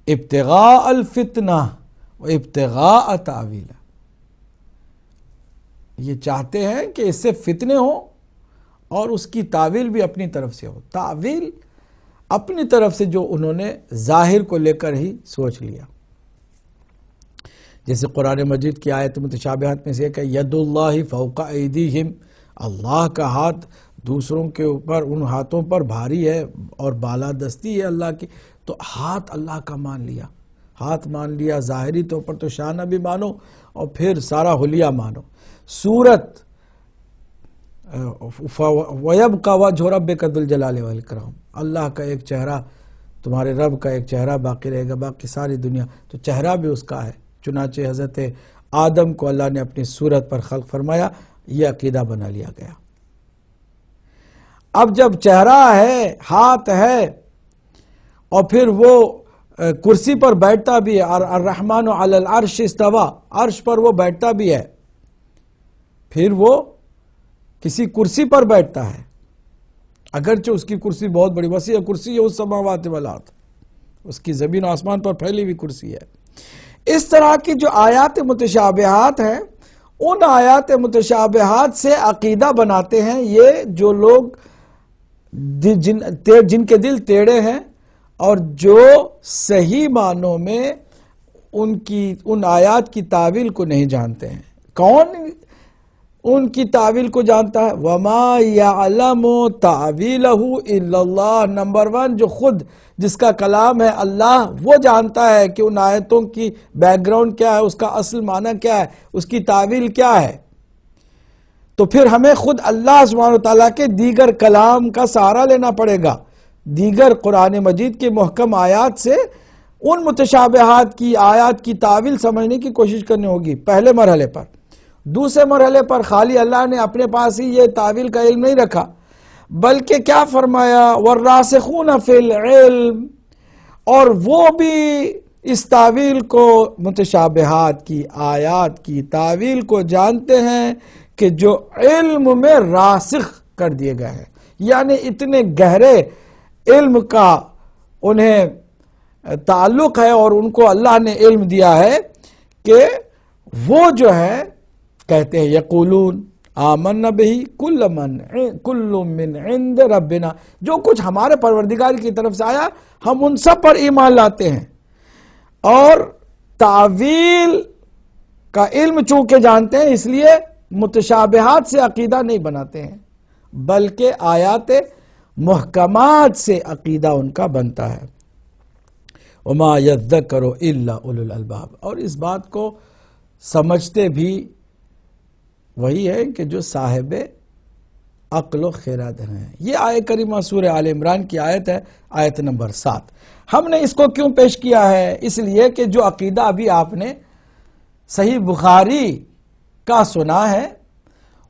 ابتغاء الفتنہ و ابتغاء تعویلہ، یہ چاہتے ہیں کہ اس سے فتنے ہوں اور اس کی تعویل بھی اپنی طرف سے ہو، تعویل اپنی طرف سے جو انہوں نے ظاہر کو لے کر ہی سوچ لیا۔ جیسے قرآن مجید کی آیت متشابہات میں سے کہ ید اللہ فوق ایدیہم، اللہ کا ہاتھ دوسروں کے اوپر، ان ہاتھوں پر بھاری ہے اور بالادستی ہے اللہ کی، تو ہاتھ اللہ کا مان لیا، ہاتھ مان لیا، ظاہری طور پر تو شانہ بھی مانو اور پھر سارا حلیہ مانو۔ سورت وَيَبْقَى وَجْهُ رَبِّكَ ذُو الْجَلَالِ وَالْإِكْرَامِ، اللہ کا ایک چہرہ، تمہارے رب کا ایک چہرہ باقی رہے گا، باقی ساری دنیا تو چہرہ بھی اس کا ہے۔ چنانچہ حضرت آدم کو اللہ نے اپنی صورت پر خلق فرمایا، یہ عقیدہ بنا لیا گیا۔ اب جب چہرہ ہے، ہاتھ ہے، اور پھر وہ کرسی پر بیٹھتا بھی ہے، الرحمن علی العرش استوی، عرش پر وہ بیٹھتا بھی ہے، پھر وہ کسی کرسی پر بیٹھتا ہے، اگرچہ اس کی کرسی بہت بڑی وسیع کرسی ہے، اس سماوات والارض، اس کی زمین و آسمان پر پھیلی ہوئی کرسی ہے۔ اس طرح کی جو آیات متشابہات ہیں، ان آیات متشابہات سے عقیدہ بناتے ہیں یہ جو لوگ جن کے دل ٹیڑھے ہیں اور جو صحیح معنوں میں ان آیات کی تعویل کو نہیں جانتے ہیں۔ کون ان کی تعویل کو جانتا ہے؟ وَمَا يَعْلَمُ تَعْوِيلَهُ إِلَّا اللَّهُ، نمبر 1 جو خود جس کا کلام ہے اللہ، وہ جانتا ہے کہ ان آیتوں کی بیک گراؤنڈ کیا ہے، اس کا اصل معنی کیا ہے، اس کی تعویل کیا ہے۔ تو پھر ہمیں خود اللہ سبحانہ وتعالیٰ کے دیگر کلام کا سہارا لینا پڑے گا، دیگر قرآن مجید کے محکم آیات سے ان متشابہات کی آیات کی تعویل سمجھنے کی کوشش کرنی ہوگی پہلے مرحلے پر۔ دوسرے مرحلے پر خالی اللہ نے اپنے پاس ہی یہ تعویل کا علم نہیں رکھا، بلکہ کیا فرمایا؟ والراسخون فی العلم، اور وہ بھی اس تعویل کو، متشابہات کی آیات کی تعویل کو جانتے ہیں کہ جو علم میں راسخ کر دیے گئے ہیں، یعنی اتنے گہرے علم کا انہیں تعلق ہے اور ان کو اللہ نے علم دیا ہے کہ وہ جو ہے کہتے ہیں یقولون آمنا بہی کل من عند ربنا، جو کچھ ہمارے پروردگار کی طرف سے آیا ہم ان سب پر ایمان لاتے ہیں، اور تعویل کا علم چونکہ جانتے ہیں اس لیے متشابہات سے عقیدہ نہیں بناتے ہیں، بلکہ آیات محکمات سے عقیدہ ان کا بنتا ہے۔ وما یذکر الا اولو الالباب، اور اس بات کو سمجھتے بھی وہی ہے کہ جو صاحب عقل و خرد ہیں۔ یہ آیت کریمہ سورہ آل عمران کی آیت ہے، آیت نمبر 7۔ ہم نے اس کو کیوں پیش کیا ہے؟ اس لیے کہ جو عقیدہ ابھی آپ نے صحیح بخاری کا سنا ہے،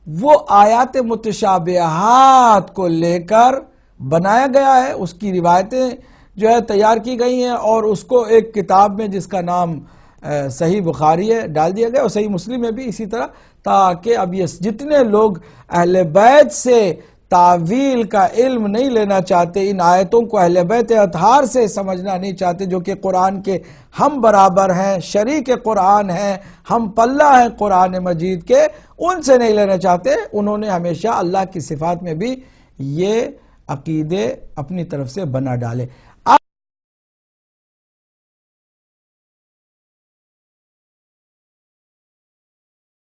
وہ آیات متشابہات کو لے کر بنایا گیا ہے، اس کی روایتیں جو ہے تیار کی گئی ہیں، اور اس کو ایک کتاب میں جس کا نام صحیح بخاری ہے ڈال دیا گیا، اور صحیح مسلم میں بھی اسی طرح، تاکہ اب یہ جتنے لوگ اہل بیت سے تعویل کا علم نہیں لینا چاہتے، ان آیتوں کو اہل بیت اطہار سے سمجھنا نہیں چاہتے، جو کہ قرآن کے ہم برابر ہیں، شریک قرآن ہیں، ہم پلہ ہیں قرآن مجید کے، ان سے نہیں لینا چاہتے، انہوں نے ہمیشہ اللہ کی صفات میں بھی یہ عقیدے اپنی طرف سے بنا ڈالے۔